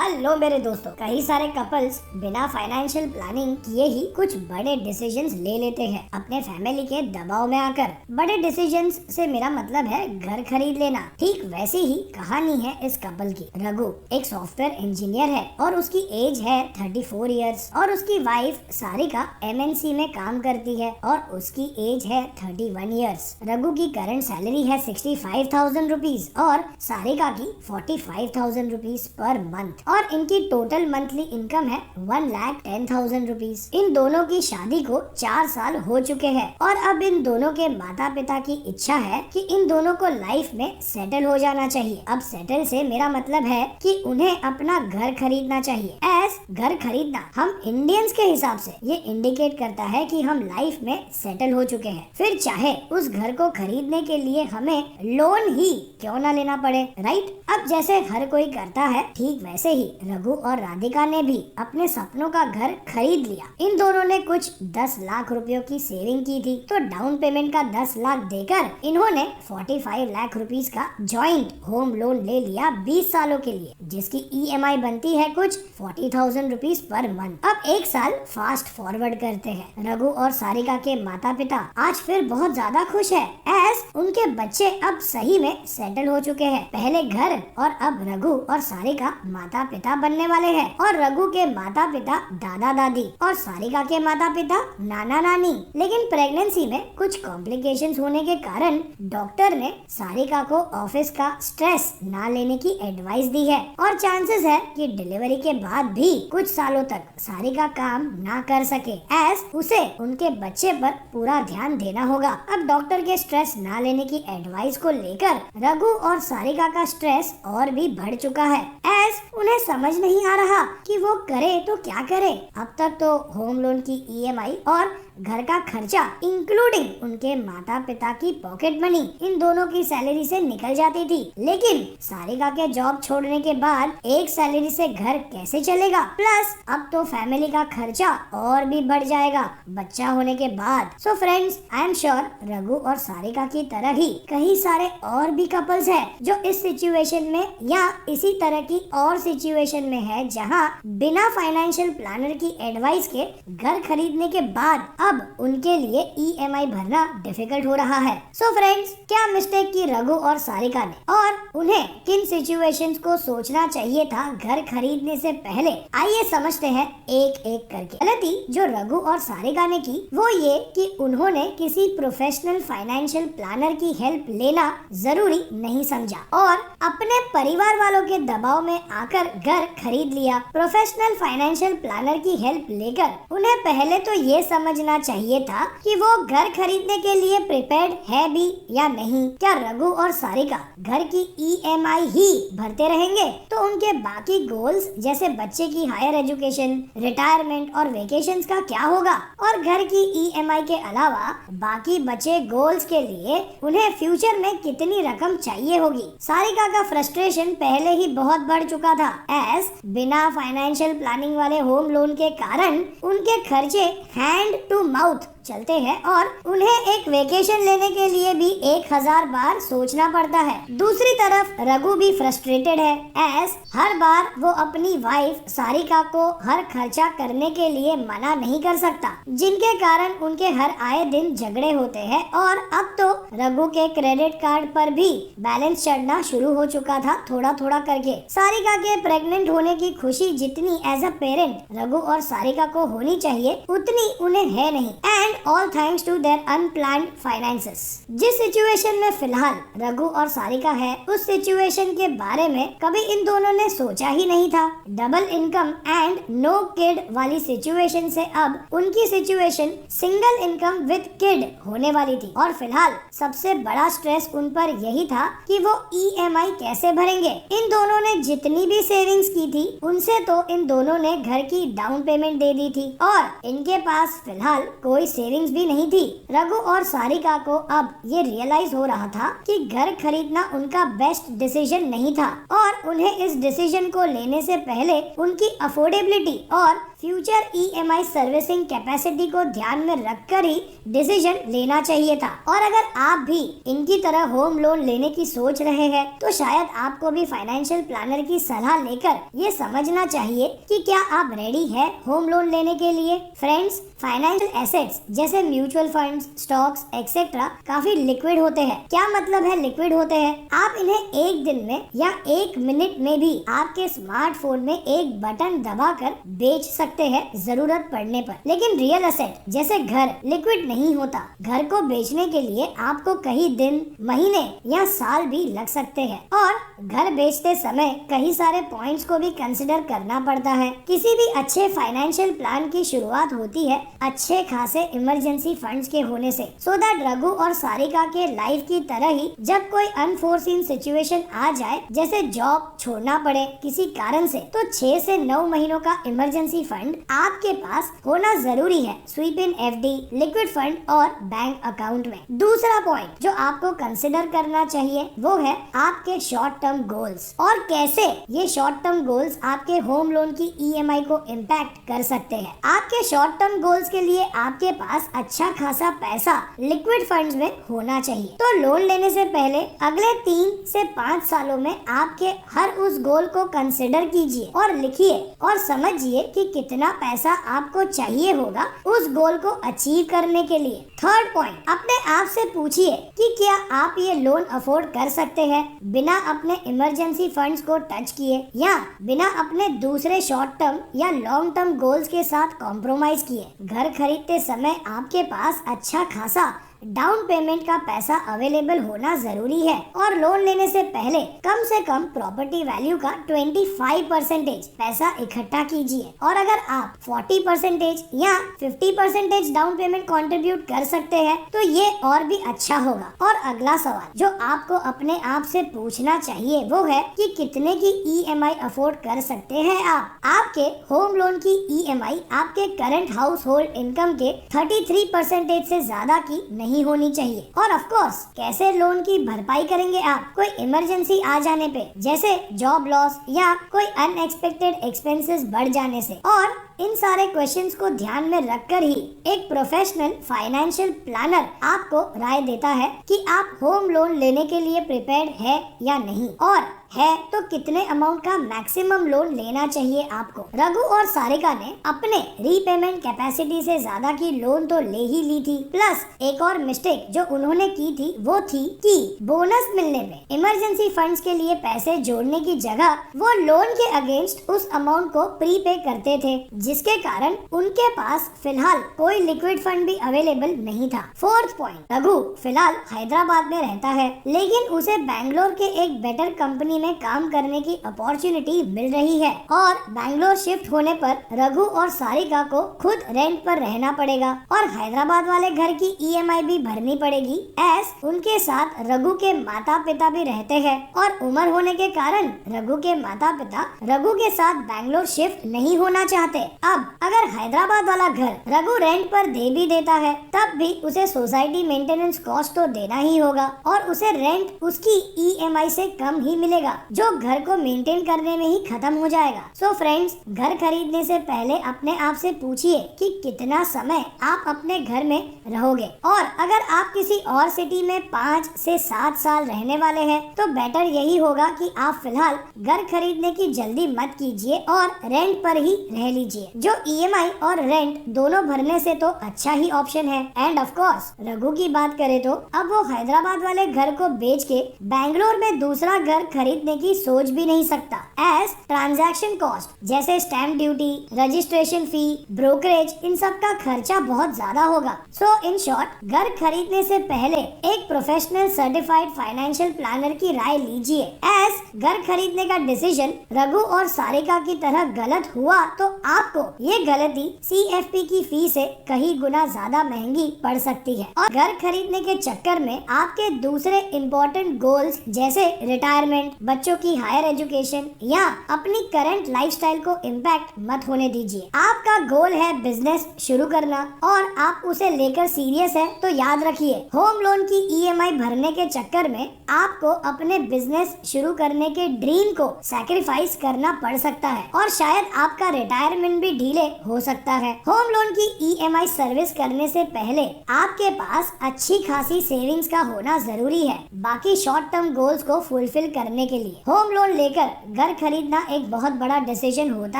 Hello मेरे दोस्तों, कई सारे कपल्स बिना फाइनेंशियल प्लानिंग किए ही कुछ बड़े डिसीजंस ले लेते हैं अपने फैमिली के दबाव में आकर। बड़े डिसीजंस से मेरा मतलब है घर खरीद लेना। ठीक वैसी ही कहानी है इस कपल की। रघु एक सॉफ्टवेयर इंजीनियर है और उसकी एज है 34 इयर्स और उसकी वाइफ सारिका MNC में काम करती है और उसकी एज है 31 इयर्स। रघु की करंट सैलरी है 65,000 रुपीज और सारिका की 45,000 रुपीज पर मंथ और इनकी टोटल मंथली इनकम है 1,10,000 रुपीज। इन दोनों की शादी को 4 साल हो चुके हैं और अब इन दोनों के माता पिता की इच्छा है कि इन दोनों को लाइफ में सेटल हो जाना चाहिए। अब सेटल से मेरा मतलब है कि उन्हें अपना घर खरीदना चाहिए। एज घर खरीदना हम इंडियंस के हिसाब से ये इंडिकेट करता है कि हम लाइफ में सेटल हो चुके हैं, फिर चाहे उस घर को खरीदने के लिए हमें लोन ही क्यों ना लेना पड़े, राइट। अब जैसे हर कोई करता है, ठीक वैसे ही रघु और राधिका ने भी अपने सपनों का घर खरीद लिया। इन दोनों ने कुछ 10 लाख रुपयों की सेविंग की थी, तो डाउन पेमेंट का 10 लाख देकर इन्होंने 45 लाख रुपीस का जॉइंट होम लोन ले लिया 20 सालों के लिए, जिसकी EMI बनती है कुछ 40,000 रुपीस पर मंथ। अब एक साल फास्ट फॉरवर्ड करते हैं। रघु और सारिका के माता पिता आज फिर बहुत ज्यादा खुश है, एज उनके बच्चे अब सही में सेटल हो चुके हैं। पहले घर और अब रघु और सारिका माता पिता बनने वाले हैं और रघु के माता पिता दादा दादी और सारिका के माता पिता नाना नानी। लेकिन प्रेगनेंसी में कुछ कॉम्प्लिकेशंस होने के कारण डॉक्टर ने सारिका को ऑफिस का स्ट्रेस ना लेने की एडवाइस दी है और चांसेस है कि डिलीवरी के बाद भी कुछ सालों तक सारिका काम ना कर सके, एज उसे उनके बच्चे पर पूरा ध्यान देना होगा। अब डॉक्टर के स्ट्रेस ना लेने की एडवाइस को लेकर रघु और सारिका का स्ट्रेस और भी बढ़ चुका है, एज उन्हें समझ नहीं आ रहा कि वो करे तो क्या करे। अब तक तो होम लोन की EMI और घर का खर्चा इंक्लूडिंग उनके माता पिता की पॉकेट मनी इन दोनों की सैलरी से निकल जाती थी, लेकिन सारिका के जॉब छोड़ने के बाद एक सैलरी से घर कैसे चलेगा। प्लस अब तो फैमिली का खर्चा और भी बढ़ जाएगा बच्चा होने के बाद। So friends, I am sure Raghu और सारिका की तरह ही कई सारे और भी कपल्स हैं जो इस सिचुएशन में या इसी तरह की और सिचुएशन में है जहां बिना फाइनेंशियल प्लानर की एडवाइस के घर खरीदने के बाद अब उनके लिए EMI भरना डिफिकल्ट हो रहा है। सो फ्रेंड्स, क्या मिस्टेक की रघु और सारिका ने और उन्हें किन सिचुएशंस को सोचना चाहिए था घर खरीदने से पहले, आइए समझते हैं एक एक करके। गलती जो रघु और सारिका ने की वो ये कि उन्होंने किसी प्रोफेशनल फाइनेंशियल प्लानर की हेल्प लेना जरूरी नहीं समझा और अपने परिवार वालों के दबाव में आकर घर खरीद लिया। प्रोफेशनल फाइनेंशियल प्लानर की हेल्प लेकर उन्हें पहले तो ये समझना चाहिए था कि वो घर खरीदने के लिए प्रिपेयर्ड है भी या नहीं। क्या रघु और सारिका घर की EMI ही भरते रहेंगे तो उनके बाकी गोल्स जैसे बच्चे की हायर एजुकेशन, रिटायरमेंट और वेकेशंस का क्या होगा। और घर की EMI के अलावा बाकी बचे गोल्स के लिए उन्हें फ्यूचर में कितनी रकम चाहिए होगी। सारिका का फ्रस्ट्रेशन पहले ही बहुत बढ़ चुका था, एज बिना फाइनेंशियल प्लानिंग वाले होम लोन के कारण उनके खर्चे हैंड टू माउथ चलते हैं और उन्हें एक वेकेशन लेने के लिए भी 1000 बार सोचना पड़ता है। दूसरी तरफ रघु भी फ्रस्ट्रेटेड है, एज हर बार वो अपनी वाइफ सारिका को हर खर्चा करने के लिए मना नहीं कर सकता, जिनके कारण उनके हर आए दिन झगड़े होते हैं और अब तो रघु के क्रेडिट कार्ड पर भी बैलेंस चढ़ना शुरू हो चुका था थोड़ा थोड़ा करके। सारिका के प्रेग्नेंट होने की खुशी जितनी एज अ पेरेंट रघु और सारिका को होनी चाहिए उतनी उन्हें है नहीं, and all thanks to their unplanned finances। जिस सिचुएशन में फिलहाल रघु और सारिका है उस सिचुएशन के बारे में कभी इन दोनों ने सोचा ही नहीं था। Double income and no kid वाली सिचुएशन से अब उनकी situation single income with kid होने वाली थी और फिलहाल सबसे बड़ा स्ट्रेस उन पर यही था कि वो EMI कैसे भरेंगे। इन दोनों ने जितनी भी सेविंग्स की थी उनसे तो इन दोनों ने घर की डाउन पेमेंट दे दी थी और इनके पास फिलहाल कोई सेविंग्स भी नहीं थी। रघु और सारिका को अब ये रियलाइज हो रहा था कि घर खरीदना उनका बेस्ट डिसीजन नहीं था और उन्हें इस डिसीजन को लेने से पहले उनकी अफोर्डेबिलिटी और फ्यूचर ईएमआई सर्विसिंग कैपेसिटी को ध्यान में रखकर ही डिसीजन लेना चाहिए था। और अगर आप भी इनकी तरह होम लोन लेने की सोच रहे हैं तो शायद आपको भी फाइनेंशियल प्लानर की सलाह लेकर ये समझना चाहिए कि क्या आप रेडी है होम लोन लेने के लिए। फ्रेंड्स, फाइनेंशियल एसेट्स जैसे म्यूचुअल फंड्स, स्टॉक्स एक्सेट्रा काफी लिक्विड होते हैं। क्या मतलब है लिक्विड होते हैं? आप इन्हें एक दिन में या एक मिनट में भी आपके स्मार्टफोन में एक बटन दबाकर बेच सकते हैं जरूरत पड़ने पर। लेकिन रियल एसेट जैसे घर लिक्विड नहीं होता। घर को बेचने के लिए आपको कई दिन, महीने या साल भी लग सकते हैं और घर बेचते समय कई सारे पॉइंट्स को भी कंसिडर करना पड़ता है। किसी भी अच्छे फाइनेंशियल प्लान की शुरुआत होती है अच्छे खासे इमरजेंसी फंड्स के होने से। सो दैट रघु और सारिका के लाइफ की तरह ही जब कोई अनफोर्सीन सिचुएशन आ जाए, जैसे जॉब छोड़ना पड़े किसी कारण से, तो 6 से 9 महीनों का इमरजेंसी फंड आपके पास होना जरूरी है। स्वीप इन एफडी, लिक्विड फंड और बैंक अकाउंट में। दूसरा पॉइंट जो आपको कंसिडर करना चाहिए वो है आपके शॉर्ट टर्म गोल्स और कैसे ये शॉर्ट टर्म गोल्स आपके होम लोन की ईएमआई को इम्पैक्ट कर सकते हैं। आपके शॉर्ट टर्म गोल्स के लिए आपके पास अच्छा खासा पैसा लिक्विड फंड्स में होना चाहिए। तो लोन लेने से पहले अगले 3 से 5 सालों में आपके हर उस गोल को कंसिडर कीजिए और लिखिए और समझिए कि कितना पैसा आपको चाहिए होगा उस गोल को अचीव करने के लिए। थर्ड पॉइंट, अपने आप से पूछिए कि क्या आप ये लोन अफोर्ड कर सकते हैं बिना अपने इमरजेंसी फंड्स को टच किए या बिना अपने दूसरे शॉर्ट टर्म या लॉन्ग टर्म गोल्स के साथ कॉम्प्रोमाइज किए। घर खरीदते समय आपके पास अच्छा खासा डाउन पेमेंट का पैसा अवेलेबल होना जरूरी है और लोन लेने से पहले कम से कम प्रॉपर्टी वैल्यू का 25% पैसा इकट्ठा कीजिए। और अगर आप 40% या 50% डाउन पेमेंट कंट्रीब्यूट कर सकते हैं तो ये और भी अच्छा होगा। और अगला सवाल जो आपको अपने आप से पूछना चाहिए वो है कि कितने की ईएमआई अफोर्ड कर सकते हैं आप। आपके होम लोन की ईएमआई आपके करंट हाउस होल्ड इनकम के 33% से ज्यादा की नहीं होनी चाहिए। और ऑफ कोर्स कैसे लोन की भरपाई करेंगे आप? कोई इमरजेंसी आ जाने पे, जैसे जॉब लॉस या कोई अनएक्सपेक्टेड एक्सपेंसेस बढ़ जाने से। और इन सारे क्वेश्चंस को ध्यान में रखकर ही एक प्रोफेशनल फाइनेंशियल प्लानर आपको राय देता है कि आप होम लोन लेने के लिए प्रिपेयर्ड है या नहीं, और है तो कितने अमाउंट का मैक्सिमम लोन लेना चाहिए आपको। रघु और सारिका ने अपने रीपेमेंट कैपेसिटी से ज्यादा की लोन तो ले ही ली थी, प्लस एक और मिस्टेक जो उन्होंने की थी वो थी कि बोनस मिलने पे इमरजेंसी फंड्स के लिए पैसे जोड़ने की जगह वो लोन के अगेंस्ट उस अमाउंट को प्रीपे करते थे, जिसके कारण उनके पास फिलहाल कोई लिक्विड फंड भी अवेलेबल नहीं था। फोर्थ पॉइंट, रघु फिलहाल हैदराबाद में रहता है लेकिन उसे बैंगलोर के एक बेटर कंपनी में काम करने की अपॉर्चुनिटी मिल रही है और बैंगलोर शिफ्ट होने पर रघु और सारिका को खुद रेंट पर रहना पड़ेगा और हैदराबाद वाले घर की ईएमआई भी भरनी पड़ेगी। एस उनके साथ रघु के माता पिता भी रहते हैं और उम्र होने के कारण रघु के माता पिता रघु के साथ बैंगलोर शिफ्ट नहीं होना चाहते। अब अगर हैदराबाद वाला घर रघु रेंट पर दे भी देता है तब भी उसे सोसाइटी मेंटेनेंस कॉस्ट तो देना ही होगा और उसे रेंट उसकी ईएमआई से कम ही मिलेगा जो घर को मेंटेन करने में ही खत्म हो जाएगा। सो फ्रेंड्स, घर खरीदने से पहले अपने आप से पूछिए कि कितना समय आप अपने घर में रहोगे और अगर आप किसी और सिटी में 5 से 7 साल रहने वाले हैं तो बेटर यही होगा कि आप फिलहाल घर खरीदने की जल्दी मत कीजिए और रेंट पर ही रह लीजिए, जो ईएमआई और रेंट दोनों भरने से तो अच्छा ही ऑप्शन है। एंड ऑफ कोर्स रघु की बात करें तो अब वो हैदराबाद वाले घर को बेच के बैंगलोर में दूसरा घर खरीदने की सोच भी नहीं सकता। एज ट्रांजैक्शन कॉस्ट जैसे stamp duty, registration fee, brokerage, इन सब का खर्चा बहुत ज्यादा होगा। सो इन शॉर्ट, घर खरीदने से पहले एक प्रोफेशनल सर्टिफाइड फाइनेंशियल प्लानर की राय लीजिए। एज घर खरीदने का डिसीजन रघु और सारिका की तरह गलत हुआ तो आपको ये गलती CFP की फी से कहीं गुना ज्यादा महंगी पड़ सकती है और घर खरीदने के चक्कर में आपके दूसरे इम्पोर्टेंट गोल्स जैसे रिटायरमेंट, बच्चों की हायर एजुकेशन या अपनी करंट लाइफस्टाइल को इम्पैक्ट मत होने दीजिए। आपका गोल है बिजनेस शुरू करना और आप उसे लेकर सीरियस है तो याद रखिए, होम लोन की ईएमआई भरने के चक्कर में आपको अपने बिजनेस शुरू करने के ड्रीम को सैक्रिफाइस करना पड़ सकता है और शायद आपका रिटायरमेंट भी डिले हो सकता है। होम लोन की ईएमआई सर्विस करने से पहले आपके पास अच्छी खासी सेविंग्स का होना जरूरी है, बाकी शॉर्ट टर्म गोल्स को फुलफिल करने के लिए। होम लोन लेकर घर खरीदना एक बहुत बड़ा डिसीजन होता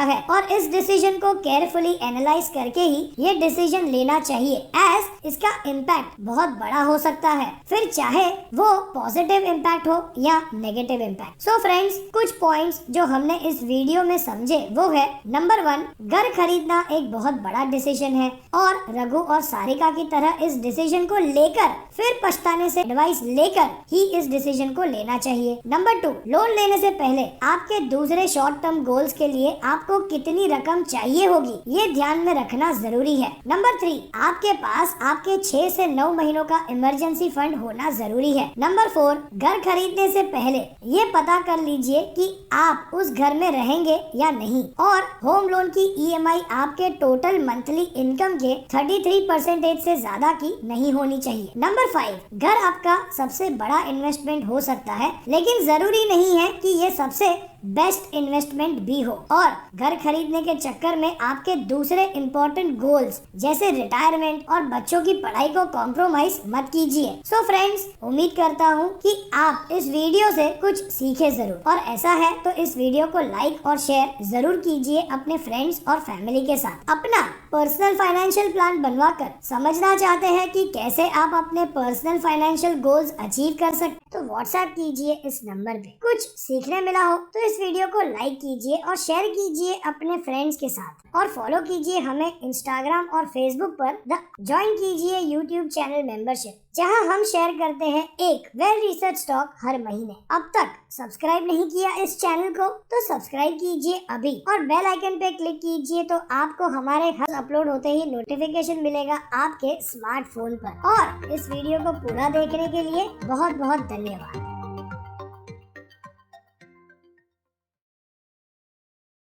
है और इस डिसीजन को केयरफुली एनालाइज करके ही ये डिसीजन लेना चाहिए, एज इसका इम्पैक्ट बहुत बड़ा हो सकता है, फिर चाहे वो पॉजिटिव इम्पैक्ट हो या नेगेटिव इम्पैक्ट। सो फ्रेंड्स, कुछ पॉइंट्स जो हमने इस वीडियो में समझे वो है, नंबर 1, घर खरीदना एक बहुत बड़ा डिसीजन है और रघु और सारिका की तरह इस डिसीजन को लेकर फिर पछताने से एडवाइस लेकर ही इस डिसीजन को लेना चाहिए। नंबर 2, लोन लेने से पहले आपके दूसरे शॉर्ट टर्म गोल्स के लिए आपको कितनी रकम चाहिए होगी ये ध्यान में रखना जरूरी है। नंबर 3, आपके पास आपके 6 से 9 महीनों का इमरजेंसी फंड होना जरूरी है। नंबर 4, घर खरीदने से पहले ये पता कर लीजिए कि आप उस घर में रहेंगे या नहीं और होम लोन की ईएमआई आपके टोटल मंथली इनकम के 33% से ज्यादा की नहीं होनी चाहिए। नंबर 5, घर आपका सबसे बड़ा इन्वेस्टमेंट हो सकता है, लेकिन जरूरी नहीं है कि ये सबसे बेस्ट इन्वेस्टमेंट भी हो और घर खरीदने के चक्कर में आपके दूसरे इम्पोर्टेंट गोल्स जैसे रिटायरमेंट और बच्चों की पढ़ाई को कॉम्प्रोमाइज मत कीजिए। सो फ्रेंड्स, उम्मीद करता हूँ कि आप इस वीडियो से कुछ सीखे जरूर, और ऐसा है तो इस वीडियो को लाइक और शेयर जरूर कीजिए अपने फ्रेंड्स और फैमिली के साथ। अपना पर्सनल फाइनेंशियल प्लान बनवाकर समझना चाहते हैं कि कैसे आप अपने पर्सनल फाइनेंशियल गोल्स अचीव कर सकते, तो व्हाट्सएप कीजिए इस नंबर पे। कुछ सीखने मिला हो तो इस वीडियो को लाइक कीजिए और शेयर कीजिए अपने फ्रेंड्स के साथ, और फॉलो कीजिए हमें इंस्टाग्राम और फेसबुक पर। ज्वाइन कीजिए यूट्यूब चैनल मेंबरशिप, जहां हम शेयर करते हैं एक वेल रिसर्च टॉक हर महीने। अब तक सब्सक्राइब नहीं किया इस चैनल को तो सब्सक्राइब कीजिए अभी और बेल आइकन पे क्लिक कीजिए, तो आपको हमारे हर अपलोड होते ही नोटिफिकेशन मिलेगा आपके स्मार्टफोन पर। और इस वीडियो को पूरा देखने के लिए बहुत बहुत धन्यवाद।